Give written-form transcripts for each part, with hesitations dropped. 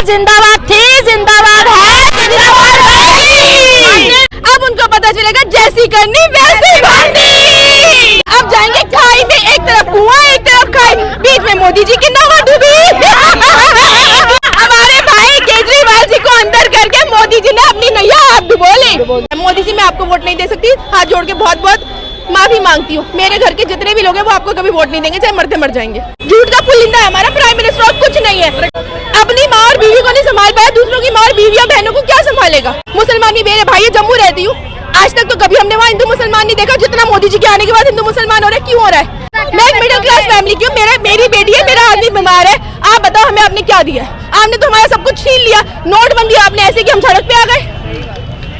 जिंदाबाद थी, जिंदाबाद है, जिंदाबाद है। अब उनको पता चलेगा जैसी करनी वैसी भरनी। अब जाएंगे खाई में, एक तरफ कुआं एक तरफ खाई, बीच में मोदी जी की नवा डूबी। हमारे भाई केजरीवाल जी को अंदर करके मोदी जी ने अपनी नैया आप डुबो ली। मोदी जी मैं आपको वोट नहीं दे सकती, हाथ जोड़ के बहुत बहुत माफी मांगती हूँ। मेरे घर के जितने भी लोग हैं वो आपको कभी वोट नहीं देंगे, चाहे मरते मर जाएंगे। झूठ का पुलिंदा है हमारा प्राइम मिनिस्टर, और कुछ नहीं है। अपनी माँ और बीवी को नहीं संभाल पाया, दूसरों की माँ और बीवियां बहनों को क्या संभालेगा। मुसलमानी मेरे भाई, जम्मू रहती हूँ, आज तक तो कभी हमने वहाँ हिंदू मुसलमान नहीं देखा जितना मोदी जी के आने के बाद हिंदू मुसलमान हो रहे। क्यों हो रहा है? मैं एक मिडिल क्लास फैमिली की हूँ, मेरी बेटी है, मेरा आदमी बीमार है। आप बताओ हमें आपने क्या दिया? आपने तो हमारा सब कुछ छीन लिया। नोटबंदी आपने ऐसे कि हम सड़क पे आ गए।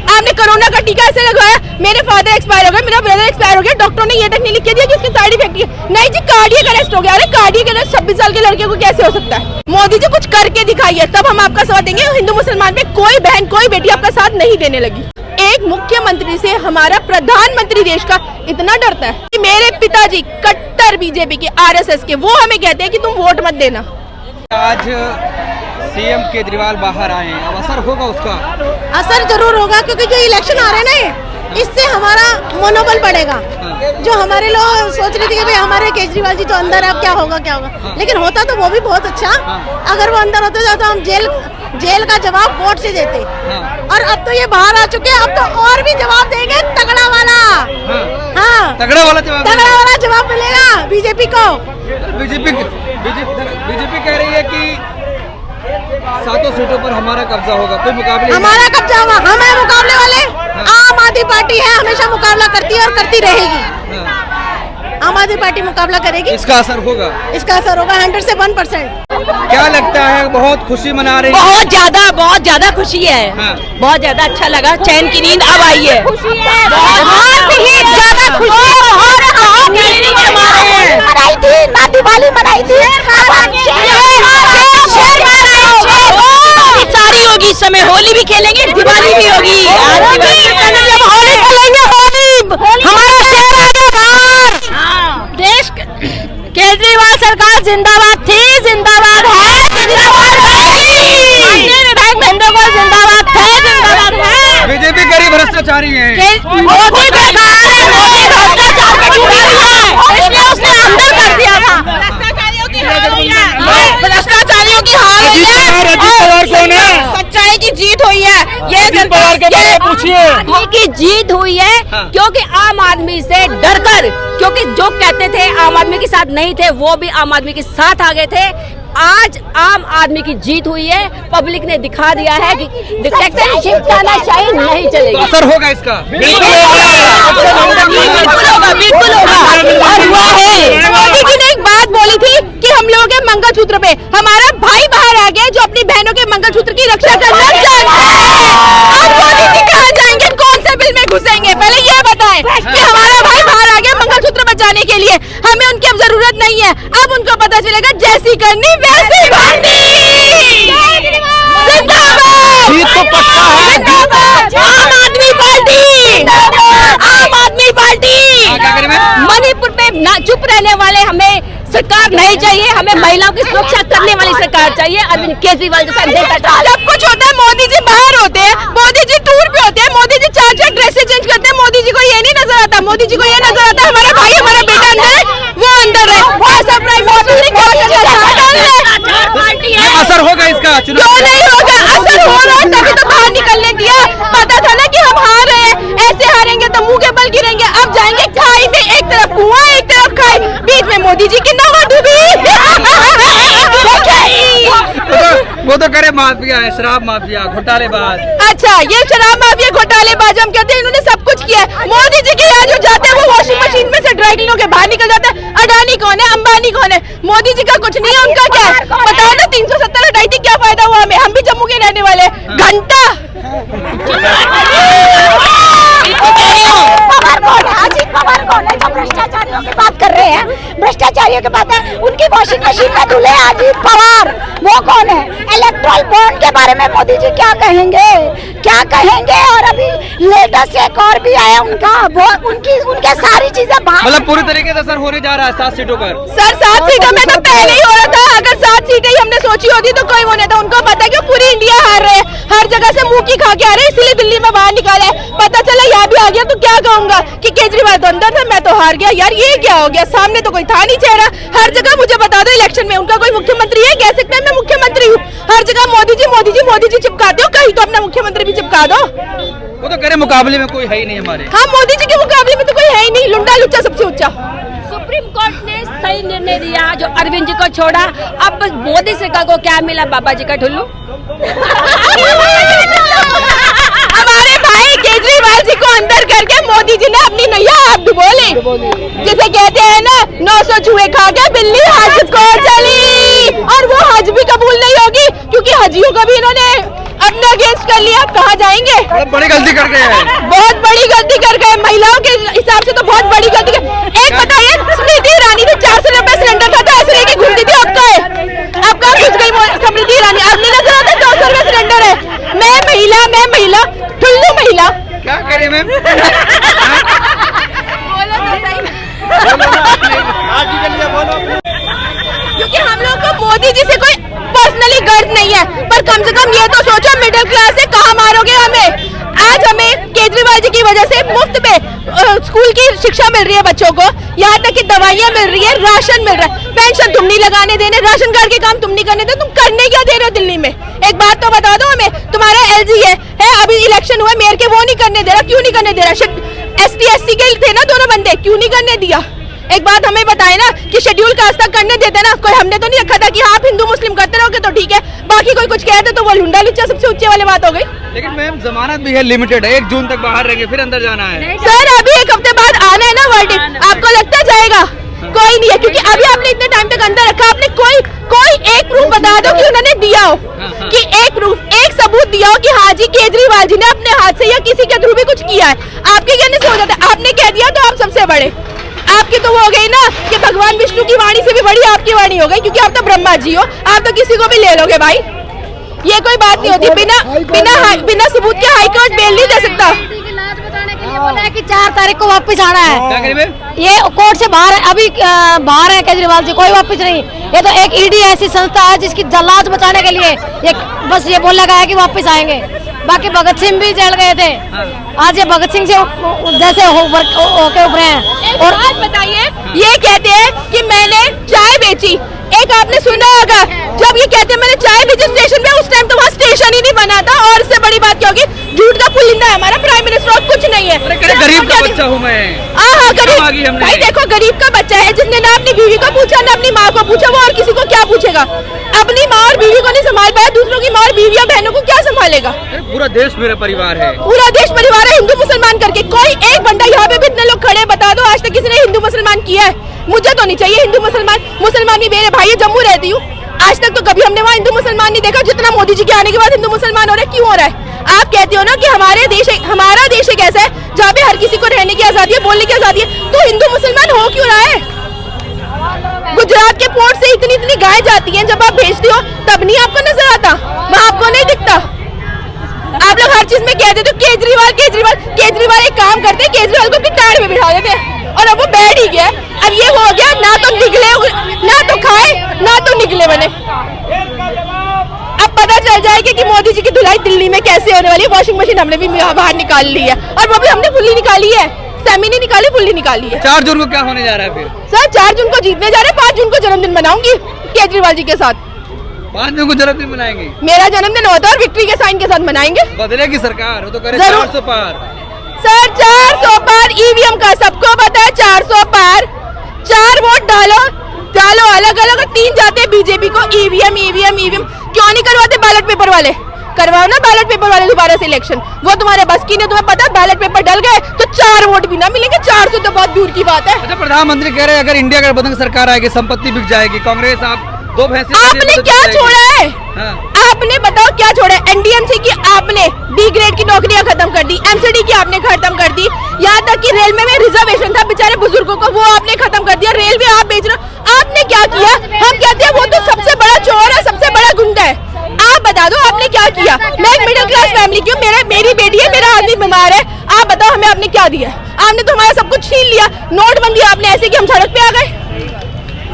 आपने कोरोना का टीका ऐसे लगवाया, मेरे फादर एक्सपायर हो गए, मेरा ब्रदर एक्सपायर हो गया, डॉक्टरों ने ये तक नहीं लिख के दिया कि उसकी साइड इफेक्ट है। नहीं जी, कार्डियक अरेस्ट हो गया। अरे कार्डियक अरेस्ट 26 साल के लड़के को कैसे हो सकता है? मोदी जी कुछ करके दिखाइए, तब हम आपका साथ देंगे। हिंदू मुसलमान में कोई बहन कोई बेटी आपका साथ नहीं देने लगी। एक मुख्यमंत्री से हमारा प्रधानमंत्री देश का इतना डरता है कि मेरे पिताजी कट्टर बीजेपी के, आरएसएस के, वो हमें कहते हैं कि तुम वोट मत देना। आज सीएम केजरीवाल बाहर आए हैं, अब असर होगा उसका? असर जरूर होगा, क्योंकि जो इलेक्शन आ रहे हैं ना, इससे हमारा मनोबल बढ़ेगा। जो हमारे लोग सोच रहे थे कि भाई हमारे केजरीवाल जी तो अंदर है, अब क्या होगा क्या होगा, लेकिन होता तो वो भी बहुत अच्छा। अगर वो अंदर होते तो हम जेल का जवाब वोट से देते। और अब तो ये बाहर आ चुके हैं, अब तो और भी जवाब देंगे तगड़ा वाला। हाँ, तगड़ा वाला जवाब मिलेगा बीजेपी को। बीजेपी कह रही है कि 7 सीटों पर हमारा कब्जा होगा, कोई मुकाबले? हमारा कब्जा होगा, हम है मुकाबले वाले। आम आदमी पार्टी है, हमेशा मुकाबला करती है और करती रहेगी। आम आदमी पार्टी मुकाबला करेगी। इसका असर होगा? इसका असर होगा 100 से 1%। क्या लगता है? बहुत खुशी मना रही है? बहुत ज्यादा खुशी है। बहुत ज्यादा अच्छा लगा, चैन की नींद अब आई है। बहुत ही ज्यादा खुशी मनाई थी, ना दिवाली मनाई थी, सारी होगी। इस समय होली भी खेलेंगे, दिवाली भी होगी। जब होली खेलेंगे, होली हमारा शहर आगे बाहर। देश केजरीवाल सरकार जिंदाबाद थी, जिंदाबाद है, जिंदाबाद है। विधायक महेंद्र को जिंदाबाद थे, जिंदाबाद है। बीजेपी गरीब भ्रष्टाचारी है। मोदी बेकार है, मोदी भ्रष्टाचार में जुड़ा है, इसलिए उसने अंदर कर दिया था। भ्रष्टाचारियों की हार हुई है। सच्चाई की जीत हुई है। ये जनता की जीत हुई है, क्योंकि आम आदमी से डरकर, क्योंकि जो कहते थे आम आदमी के साथ नहीं थे, वो भी आम आदमी के साथ आ गए थे। आज आम आदमी की जीत हुई है। पब्लिक ने दिखा दिया है कि डिक्टेटरशिप तानाशाही नहीं चलेगी। तो असर होगा इसका? बिल्कुल होगा। और हुआ है। मोदी जी ने एक बात बोली थी कि हम लोगों के मंगलसूत्र पे, हमारा भाई बाहर आ गया जो अपनी बहनों के मंगलसूत्र की रक्षा करना चाहता है। अब मोदी जी कहाँ जाएंगे, कौन से बिल में घुसेंगे? पहले ये बताएं कि हमारा भाई बाहर आ गया मंगलसूत्र बचाने के लिए, हमें उनकी अब जरूरत नहीं है। अब उनको पता चलेगा जैसी करनी वैसी भरनी। जीत तो पक्का है। आम आदमी पार्टी, आम आदमी पार्टी। मणिपुर पे चुप रहने वाले हमें सरकार नहीं चाहिए, हमें महिलाओं की सुरक्षा करने वाली सरकार चाहिए। अरविंद केजरीवाल जैसा नेता चाहिए। सब कुछ होता है, मोदी जी बाहर होते हैं, मोदी जी टूर पे होते हैं, मोदी जी 4 ड्रेसेस चेंज करते हैं, मोदी जी को ये नहीं नजर आता। मोदी जी को ये नजर आता है हमारा भाई, हमारा बेटा अंदर है, वो अंदर है। असर होगा इसका? क्यों नहीं होगा? असर हो रहा है, तभी तो बाहर निकलने दिया। पता था ना कि हम हार रहे हैं, ऐसे हारेंगे तो मुंह के बल गिरेंगे। अब जाएंगे खाई में, एक तरफ कुआं एक तरफ खाई, बीच में मोदी जी की नवा डूबी। वो तो करे माफिया है, शराब माफिया, घोटालेबाज। अच्छा, ये शराब माफिया घोटालेबाज हम कहते हैं, इन्होंने सब कुछ किया है। मोदी जी के यहाँ जो जाते हैं वो वॉशिंग मशीन में से ड्राई क्लीनों के बाहर निकल जाते हैं। अडानी कौन है, अंबानी कौन है? मोदी जी का कुछ नहीं है, उनका क्या है? बताओ ना, 370 हटाई थी, क्या फायदा हुआ हमें? हम भी जम्मू के रहने वाले। घंटा पवार कौन है जो भ्रष्टाचारियों की बात कर रहे हैं? भ्रष्टाचारियों की बात है, उनकी वॉशिंग मशीन में धुले अजीत पवार, वो कौन है? इलेक्ट्रल बॉन्ड के बारे में मोदी जी क्या कहेंगे? क्या कहेंगे। और अभी लेटेस्ट एक और भी आया उनका, वो उनके सारी चीजें मतलब पूरी तरीके से सर होने जा रहा है 7 सीटों पर। सर 7 सीटों में तो पहले ही हो रहा था। अगर 7 सीटें ही हमने सोची होती तो कोई वो नहीं था। उनको पता है कि पूरी इंडिया हार रहे हैं, हर जगह से मुंह की खा के आ रहे हैं, इसलिए दिल्ली में बाहर निकाला है। पता चला यहाँ भी आ गया तो क्या कहूंगा कि केजरीवाल तो अंदर था, मैं तो हार गया। यार ये क्या हो गया, सामने तो कोई था नहीं चेहरा। हर जगह मुझे बता दो इलेक्शन में उनका कोई मुख्यमंत्री है, कह सकते हैं मैं मुख्यमंत्री हूँ। हर जगह मोदी जी मोदी जी मोदी जी चिपकाते हो, कहीं तो अपना मुख्यमंत्री भी चिपका दो। वो तो करे मुकाबले में कोई है ही नहीं हमारे। हाँ, मोदी जी के मुकाबले में तो कोई है ही नहीं, लुंडा लुच्चा सबसे ऊंचा। सुप्रीम कोर्ट ने सही निर्णय दिया जो अरविंद जी को छोड़ा। अब मोदी सरकार को क्या मिला, बाबा जी का ठुल्लू। हमारे भाई केजरीवाल जी को अंदर करके मोदी जी ने अपनी नैया आप डुबो ली। जिसे कहते हैं ना 900 चूहे खा के बिल्ली हज को चली। और वो हज भी कबूल नहीं होगी क्योंकि हजियों को भी इन्होंने अपने अगेंस्ट कर लिया। कहाँ जाएंगे, बड़ी गलती कर गए हैं, बहुत बड़ी गलती कर गए। महिलाओं के हिसाब से तो बहुत बड़ी गलती एक बताइए, स्मृति ईरानी ने 400 रुपए सिलेंडर था तो ऐसे लेके घूमती थी। अब कहाँ घुस गई स्मृति ईरानी? अब नहीं नजर आता 400 रुपए सिलेंडर है। मैं महिला ठुल्लू महिला। क्या करें मैम? बोलो तो सही। क्योंकि हम लोग को मोदी जी से कोई पर्सनली गर्ज नहीं है, पर कम से कम ये तो सोचो मिडिल क्लास से कहाँ मारोगे हमें। आज हमें केजरीवाल जी की वजह से मुफ्त में स्कूल की शिक्षा मिल रही है बच्चों को, यहाँ तक कि दवाइयाँ मिल रही है, राशन मिल रहा है। पेंशन तुम नहीं लगाने देने, राशन कार्ड के काम तुम नहीं करने दे, तुम करने क्या दे रहे हो दिल्ली में? एक बात तो बता दो हमें, तुम्हारा एलजी है अभी इलेक्शन हुआ मेयर के, वो नहीं करने दे रहा। क्यों नहीं करने दे रहा? ST SC के थे ना दोनों बंदे, क्यों नहीं करने दिया? एक बात हमें बताए ना कि शेड्यूल कास्ट तक करने देते ना। कोई हमने तो नहीं रखा था कि आप हिंदू मुस्लिम करते रहोगे तो ठीक है, बाकी कोई कुछ कहते तो वो लुंडा लुच्चा सबसे ऊंचे वाली बात हो गई। लेकिन मैम जमानत भी है, लिमिटेड है, 1 जून तक बाहर रहेंगे, फिर अंदर जाना है। सर अभी 1 हफ्ते बाद आना है ना वर्डिक्ट, आपको लगता जाएगा? कोई नहीं है, क्योंकि अभी आपने इतने टाइम तक अंदर रखा। आपने कोई एक प्रूफ बता दो कि उन्होंने दिया हो, कि एक प्रूफ, एक सबूत दिया हो कि हाँ जी केजरीवाल जी ने अपने हाथ से या किसी के थ्रू भी कुछ किया है। आपके कहने से हो जाता है, आपने कह दिया तो आप सबसे बड़े। आपकी तो वो हो गई ना कि भगवान विष्णु की वाणी से भी बड़ी आपकी वाणी हो गई, क्योंकि आप तो ब्रह्मा जी हो, आप तो किसी को भी ले लोगे भाई। ये कोई बात नहीं होती, बिना सबूत के हाईकोर्ट बेल नहीं दे सकता। बोला है कि 4 तारीख को वापस आना है। क्या करें? ये कोर्ट से बाहर है, अभी बाहर है केजरीवाल जी, कोई वापस नहीं। ये तो एक ईडी ऐसी संस्था है जिसकी लाज बचाने के लिए ये बस ये बोला गया है कि वापस आएंगे। बाकी भगत सिंह भी जेल गए थे, आज ये भगत सिंह से जैसे होके उभरे हैं। और आज बताइए, ये कहते हैं कि मैंने चाय बेची। एक आपने सुना होगा जब ये कहते हैं मैंने चाय बेची स्टेशन में, उस टाइम तो वहाँ स्टेशन ही नहीं बना था। और इससे बड़ी बात क्या होगी, झूठ का पुलिंदा है हमारा प्राइम मिनिस्टर, और कुछ नहीं है। गरीब का बच्चा हूँ मैं। हाँ गरीब भाई, देखो गरीब का बच्चा है जिसने ना अपनी बीवी को पूछा ना अपनी माँ को पूछा, वो और किसी को क्या पूछेगा? अपनी माँ और बीवी को नहीं संभाल पाया, दूसरों की माँ और बीवियां बहनों को क्या संभालेगा? पूरा देश मेरा परिवार है, पूरा देश परिवार है, हिंदू मुसलमान करके। कोई एक बंदा यहाँ पे भी इतने लोग खड़े, बता दो आज तक किसी ने हिंदू मुसलमान किया है? मुझे तो नहीं चाहिए हिंदू मुसलमान। मुसलमान भी मेरे भाई, जम्मू रहती हूँ, आज तक तो कभी हमने वहाँ हिंदू मुसलमान नहीं देखा जितना मोदी जी के आने के बाद हिंदू मुसलमान हो रहा है। क्यों हो रहा है? आप कहते हो ना कि हमारा देश एक ऐसा है जहाँ पे हर किसी को रहने की आजादी है, बोलने की आजादी है, तो हिंदू मुसलमान हो क्यों रहा है? गुजरात के पोर्ट से इतनी गाय जाती हैं, जब आप भेजते हो तब नहीं आपको नजर आता, वहाँ आपको नहीं दिखता। आप लोग हर चीज में कहते थे केजरीवाल एक काम करते हैं, केजरीवाल को अपनी टाड़ में बिठा देते हैं और अब वो बैठ ही गया। अब ये हो गया, ना तो निकले, ना तो खाए, ना तो निकले बने। अब पता चल जाएगा कि मोदी जी की धुलाई दिल्ली में कैसे होने वाली है। वॉशिंग मशीन हमने भी बाहर निकाल ली है, और वो भी हमने फुल्ली निकाली है, सेमी नहीं निकाली, फुल्ली निकाली है। 4 जून को क्या होने जा रहा है फिर? सर 4 जून को जीतने जा रहे हैं, 5 जून को जन्मदिन मनाऊंगी केजरीवाल जी के साथ। 5 जून को जन्मदिन मनाएंगे? मेरा जन्मदिन होता है और विक्ट्री के साइन के साथ मनाएंगे। बदलेगी सरकार, वो तो करे 400 पार। सर 400 पार ईवीएम का सबको पता है, 400 पार। 4 वोट डालो अलग अलग, 3 जाते हैं बीजेपी को। ईवीएम क्यों नहीं करवाते बैलेट पेपर वाले? करवाओ ना बैलेट पेपर वाले दोबारा से इलेक्शन, वो तुम्हारे बस की नहीं। तुम्हें पता है बैलेट पेपर डल गए तो 4 वोट भी ना मिलेंगे, 400 तो बहुत दूर की बात है। अच्छा, प्रधानमंत्री कह रहे हैं अगर इंडिया गठबंधन सरकार आएगी संपत्ति बिक जाएगी, कांग्रेस आप 2 भैंसे। आपने क्या छोड़ा है? हाँ। आपने बताओ क्या छोड़ा है? एनडीएमसी की आपने बी ग्रेड की नौकरियां खत्म कर दी, एमसीडी की आपने खत्म कर दी, यहाँ तक कि रेलवे में रिजर्वेशन था बेचारे बुजुर्गों को, वो आपने खत्म कर दिया। रेलवे आप बेच रहे हो, आपने क्या किया? हम कहते हैं वो तो सबसे बड़ा चोर है, सबसे बड़ा गुंडा है। आप बता दो आपने क्या किया। मैं एक मिडिल क्लास फैमिली की हूँ, मेरी बेटी है, मेरा आदमी बीमार है, आप बताओ हमें आपने क्या दिया। आपने तो हमारा सब कुछ छीन लिया। नोटबंदी आपने ऐसे कि हम सड़क पे आ गए।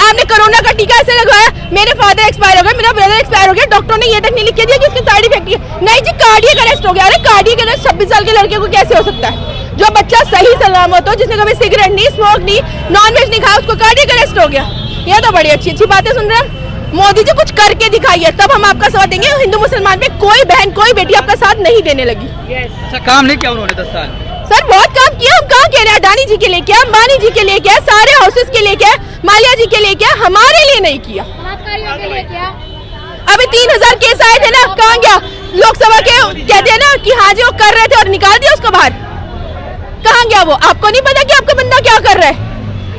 आपने कोरोना का टीका ऐसे लगवाया, मेरे फादर एक्सपायर हो गए, मेरा ब्रदर एक्सपायर हो गया, डॉक्टर ने ये तक नहीं लिख के दिया कि उसके साइड इफेक्ट है। नहीं जी, कार्डियक अरेस्ट हो गया। अरे कार्डियक अरेस्ट 26 साल के लड़के को कैसे हो सकता है? जो बच्चा सही सलामत हो, जिसने कभी सिगरेट नहीं, स्मोक नहीं, नॉनवेज नहीं खाया, उसको कार्डियक अरेस्ट हो गया। ये तो बड़ी अच्छी अच्छी बातें सुन रहे हैं। मोदी जी कुछ करके दिखाइए, तब हम आपका साथ देंगे। हिंदू मुसलमान पे कोई बहन कोई बेटी आपका साथ नहीं देने लगी। अच्छा, काम नहीं किया उन्होंने 10 साल? सर बहुत काम किया। हम कहाँ कह रहे हैं? अडानी जी के लिए क्या, अंबानी जी के लिए क्या, सारे हाउसेस के लिए क्या, माल्या जी के लिए क्या, हमारे लिए नहीं किया। अभी 3000 केस आए थे ना, कहाँ गया? लोकसभा के कहते हैं ना कि हाँ जी वो कर रहे थे और निकाल दिया उसको बाहर। कहाँ गया वो? आपको नहीं पता कि आपका बंदा क्या कर रहा है?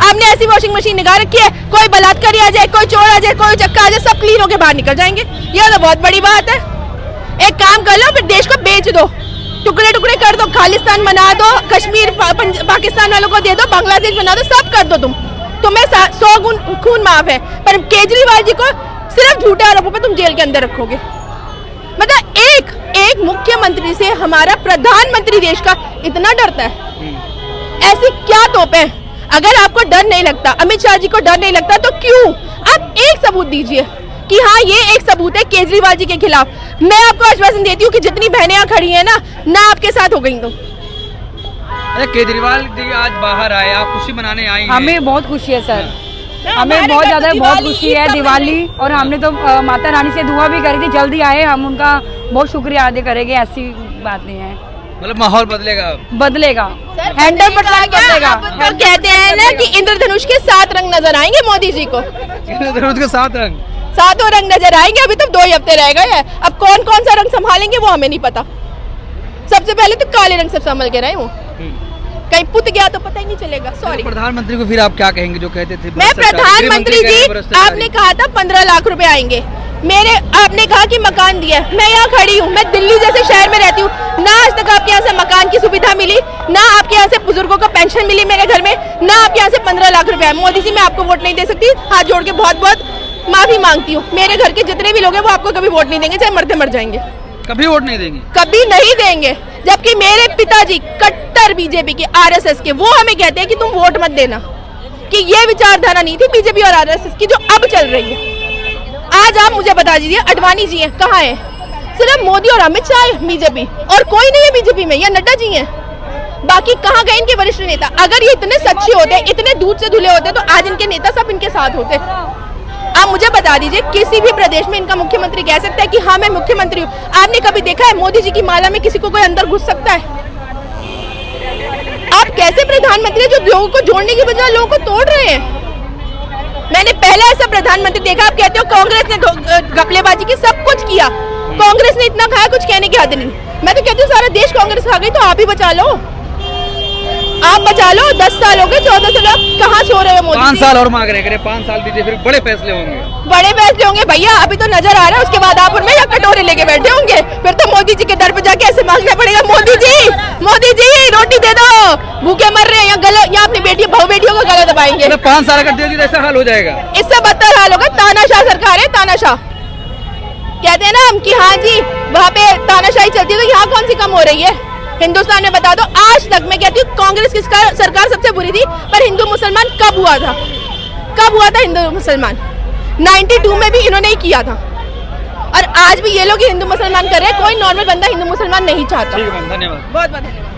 आपने ऐसी वॉशिंग मशीन निकाल रखी है, कोई बलात्कारी आ जाए, कोई चोर आ जाए, कोई चक्का आ जाए, सब क्लीन होके बाहर निकल जाएंगे। ये तो बहुत बड़ी बात है। एक काम कर लो, फिर देश को बेच दो, टुकड़े टुकड़े कर दो, खालिस्तान बना दो, कश्मीर पाकिस्तान वालों को दे दो, बांग्लादेश बना दो, सब कर दो। तुम्हें 100 गुण खून माफ है, पर केजरीवाल जी को सिर्फ झूठे आरोपों पे तुम जेल के अंदर रखोगे। मतलब एक मुख्यमंत्री से हमारा प्रधानमंत्री देश का इतना डरता है। ऐसी क्या तोप है? अगर आपको डर नहीं लगता, अमित शाह जी को डर नहीं लगता, तो क्यों? आप एक सबूत दीजिए कि हाँ ये एक सबूत है केजरीवाल जी के खिलाफ। मैं आपको आश्वासन देती हूँ कि जितनी बहनें यहाँ खड़ी हैं ना आपके साथ हो गई। तो अरे केजरीवाल जी आज बाहर आए, आप खुशी मनाने आई हैं। हमें बहुत खुशी है सर, हमें बहुत ज्यादा बहुत खुशी है दिवाली। और हमने तो माता रानी से दुआ भी करी थी जल्दी आए, हम उनका बहुत शुक्रिया अदा करेंगे। ऐसी बात नहीं है, मतलब माहौल बदलेगा 100% बदलेगा। तो कहते हैं ना कि इंद्रधनुष के 7 रंग नजर आएंगे मोदी जी को। के 7 रंग, 7 रंग नजर आएंगे। अभी तो 2 ही हफ्ते रह गए हैं, अब कौन कौन सा रंग संभालेंगे वो हमें नहीं पता। सबसे पहले तो काले रंग से संभल के रहे वो, कहीं पुत गया तो पता ही नहीं चलेगा। सॉरी। प्रधानमंत्री को फिर आप क्या कहेंगे जो कहते थे? मैं प्रधानमंत्री जी, आपने कहा था 15 लाख रुपए आएंगे मेरे, आपने कहा कि मकान दिया। मैं यहाँ खड़ी हूँ, मैं दिल्ली जैसे शहर में रहती हूँ, ना आज तक आपके यहाँ से मकान की सुविधा मिली, ना आपके यहाँ से बुजुर्गों को पेंशन मिली मेरे घर में, ना आपके यहाँ से 15 लाख रुपए आए। मोदी जी मैं आपको वोट नहीं दे सकती, हाथ जोड़ के बहुत बहुत माफी मांगती हूँ। मेरे घर के जितने भी लोग हैं वो आपको कभी वोट नहीं देंगे, चाहे मरते मर जाएंगे। कभी वोट नहीं देंगे? कभी नहीं देंगे। जबकि मेरे पिताजी कट्टर बीजेपी के, आरएसएस के, वो हमें कहते हैं कि तुम वोट मत देना, कि ये विचारधारा नहीं थी बीजेपी और आरएसएस की जो अब चल रही है। आज आप मुझे बता दीजिए अडवाणी जी हैं कहाँ है? सिर्फ मोदी और अमित शाह है बीजेपी, और कोई नहीं है बीजेपी में, या नड्डा जी हैं। बाकी कहाँ गए इनके वरिष्ठ नेता? अगर ये इतने सच्चे होते, इतने दूध से धुले होते, तो आज इनके नेता सब इनके साथ होते। आप मुझे बता दीजिए किसी भी प्रदेश में इनका मुख्यमंत्री कह सकता है कि हाँ मैं मुख्यमंत्री हूँ? आपने कभी देखा है मोदी जी की माला में किसी को कोई अंदर घुस सकता है? आप कैसे प्रधानमंत्री जो लोगों को जोड़ने की बजाय लोगों को तोड़ रहे हैं? मैंने पहला ऐसा प्रधानमंत्री देखा। आप कहते हो कांग्रेस ने घपलेबाजी की, सब कुछ किया, कांग्रेस ने इतना खाया, कुछ कहने की हद नहीं। मैं तो कहती हूँ सारा देश कांग्रेस खा गई, तो आप ही बचा लो, आप बचा लो। 10 साल हो गए, 14 साल कहाँ सो रहे हो मोदी? 5 साल और मांग रहे हैं, 5 साल दीजिए, फिर बड़े फैसले होंगे। बड़े फैसले होंगे भैया, अभी तो नजर आ रहा है, उसके बाद आप उनमें या कटोरे लेके बैठे होंगे। फिर तो मोदी जी के दर पे जाके ऐसे मांगना पड़ेगा, मोदी जी रोटी दे दो, भूखे मर रहे हैं, यहाँ अपनी बेटियों बहु बेटियों को गला दबाएंगे। 5 साल अगर दे दी तो ऐसा हाल हो जाएगा। इससे बदतर हाल होगा। तानाशाह सरकार है, तानाशाह। कहते हैं ना हम कि हाँ जी वहाँ पे तानाशाही चलती है, तो यहाँ कौन सी कम हो रही है? हिंदुस्तान में बता दो, आज तक मैं कहती हूँ कांग्रेस की सरकार सबसे बुरी थी, पर हिंदू मुसलमान कब हुआ था? कब हुआ था हिंदू मुसलमान? 92 में भी इन्होंने ही किया था, और आज भी ये लोग हिंदू मुसलमान कर रहे हैं। कोई नॉर्मल बंदा हिंदू मुसलमान नहीं चाहता। ठीक है, धन्यवाद। बहुत बहुत धन्यवाद।